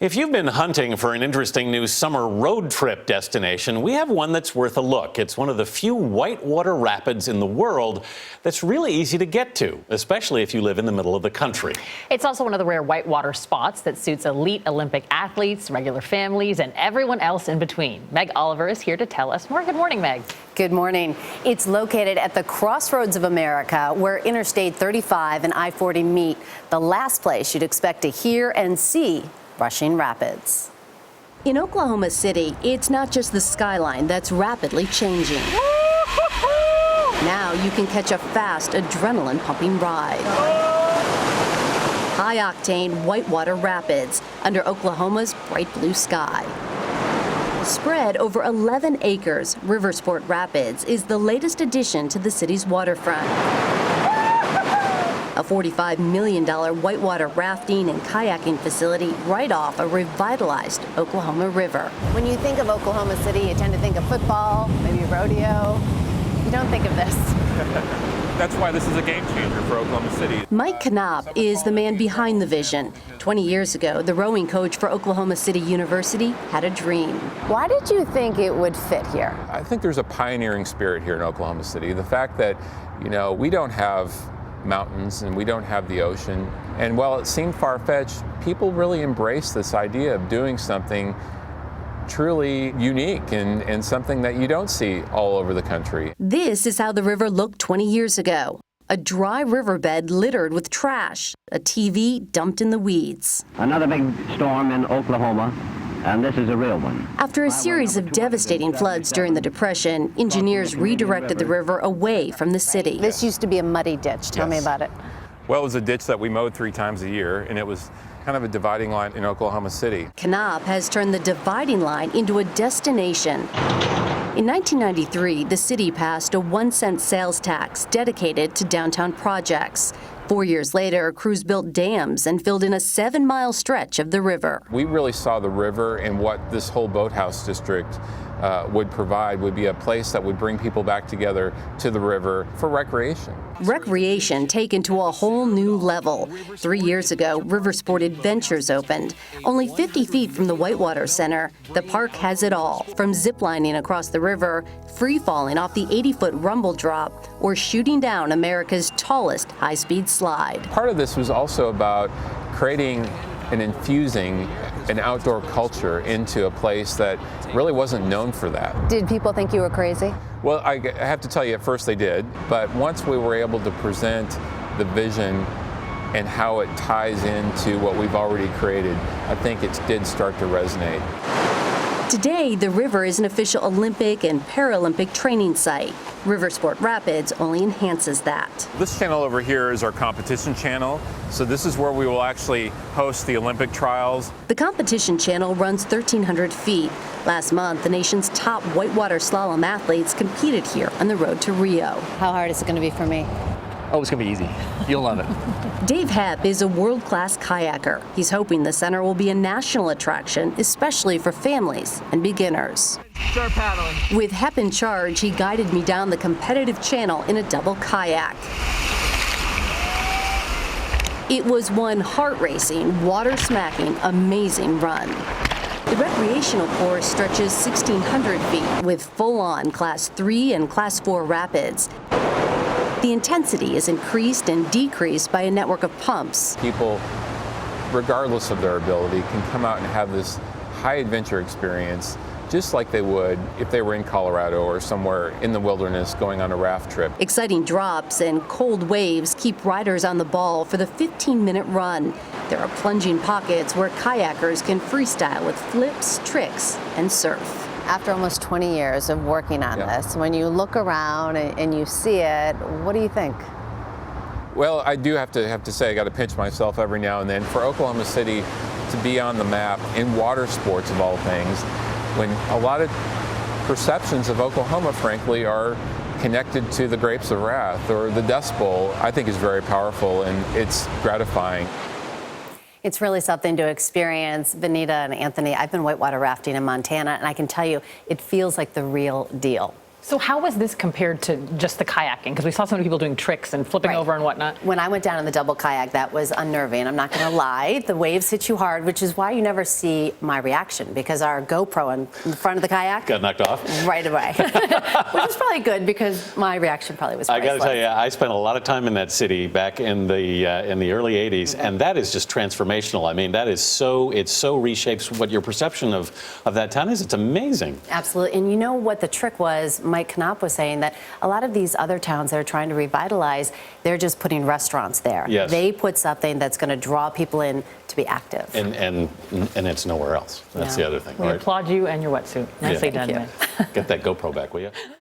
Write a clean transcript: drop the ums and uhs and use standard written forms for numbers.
If you've been hunting for an interesting new summer road trip destination, we have one that's worth a look. It's one of the few whitewater rapids in the world that's really easy to get to, especially if you live in the middle of the country. It's also one of the rare whitewater spots that suits elite Olympic athletes, regular families, and everyone else in between. Meg Oliver is here to tell us more. Good morning, Meg. Good morning. It's located at the crossroads of America, where Interstate 35 and I-40 meet. The last place you'd expect to hear and see rushing rapids. In Oklahoma City, it's not just the skyline that's rapidly changing. Now you can catch a fast, adrenaline-pumping ride. High-octane whitewater rapids under Oklahoma's bright blue sky. Spread over 11 acres, Riversport Rapids is the latest addition to the city's waterfront. A $45 million whitewater rafting and kayaking facility right off a revitalized Oklahoma River. When you think of Oklahoma City, you tend to think of football, maybe rodeo. You don't think of this. That's why this is a game changer for Oklahoma City. Mike Knopp is the man behind the vision. 20 years ago, the rowing coach for Oklahoma City University had a dream. Why did you think it would fit here? I think there's a pioneering spirit here in Oklahoma City. The fact that, we don't have mountains and we don't have the ocean. And while it seemed far-fetched, people really embrace this idea of doing something truly unique and something that you don't see all over the country. This is how the river looked 20 years ago. A dry riverbed littered with trash, a TV dumped in the weeds. Another big storm in Oklahoma, and this is a real one. After a series of devastating floods during the Depression, engineers redirected the river away from the city. This used to be a muddy ditch. Tell me about it. Well, it was a ditch that we mowed 3 times a year, and it was kind of a dividing line in Oklahoma City. Knopp has turned the dividing line into a destination. In 1993, the city passed a 1-cent sales tax dedicated to downtown projects. 4 years later, crews built dams and filled in a 7-mile stretch of the river. We really saw the river and what this whole boathouse district would provide would be a place that would bring people back together to the river for recreation. Recreation taken to a whole new level. 3 years ago, Riversport Adventures opened. Only 50 feet from the Whitewater Center, the park has it all, from ziplining across the river, free-falling off the 80-foot rumble drop, or shooting down America's tallest high-speed slide. Part of this was also about creating and infusing an outdoor culture into a place that really wasn't known for that. Did people think you were crazy? Well, I have to tell you, at first they did, but once we were able to present the vision and how it ties into what we've already created, I think it did start to resonate. Today, the river is an official Olympic and Paralympic training site. Riversport Rapids only enhances that. This channel over here is our competition channel. So this is where we will actually host the Olympic trials. The competition channel runs 1,300 feet. Last month, the nation's top whitewater slalom athletes competed here on the road to Rio. How hard is it going to be for me? Oh, it's going to be easy. You'll love it. Dave Hepp is a world-class kayaker. He's hoping the center will be a national attraction, especially for families and beginners. Start paddling. With Hepp in charge, he guided me down the competitive channel in a double kayak. It was one heart-racing, water-smacking, amazing run. The recreational course stretches 1,600 feet with full-on Class 3 and Class 4 rapids. The intensity is increased and decreased by a network of pumps. People, regardless of their ability, can come out and have this high adventure experience just like they would if they were in Colorado or somewhere in the wilderness going on a raft trip. Exciting drops and cold waves keep riders on the ball for the 15-minute run. There are plunging pockets where kayakers can freestyle with flips, tricks, and surf. After almost 20 years of working on this, when you look around and you see it, what do you think? Well, I do have to say I got to pinch myself every now and then. For Oklahoma City to be on the map in water sports of all things, when a lot of perceptions of Oklahoma, frankly, are connected to the Grapes of Wrath or the Dust Bowl, I think is very powerful and it's gratifying. It's really something to experience. Benita and Anthony, I've been whitewater rafting in Montana, and I can tell you, it feels like the real deal. So how was this compared to just the kayaking? Because we saw so many people doing tricks and flipping Right. over and whatnot. When I went down in the double kayak, that was unnerving. I'm not going to lie. The waves hit you hard, which is why you never see my reaction, because our GoPro in the front of the kayak Got knocked off? right away, which is probably good because my reaction probably was I priceless. got to tell you, I spent a lot of time in that city back in the early '80s, and that is just transformational. I mean, that is it so reshapes what your perception of that town is. It's amazing. Absolutely. And you know what the trick was? Mike Knopp was saying that a lot of these other towns that are trying to revitalize, they're just putting restaurants there. Yes. They put something that's going to draw people in to be active. And it's nowhere else. That's No. the other thing, We right? applaud you and your wetsuit. Nicely done, Thank man. you. Get that GoPro back, will you?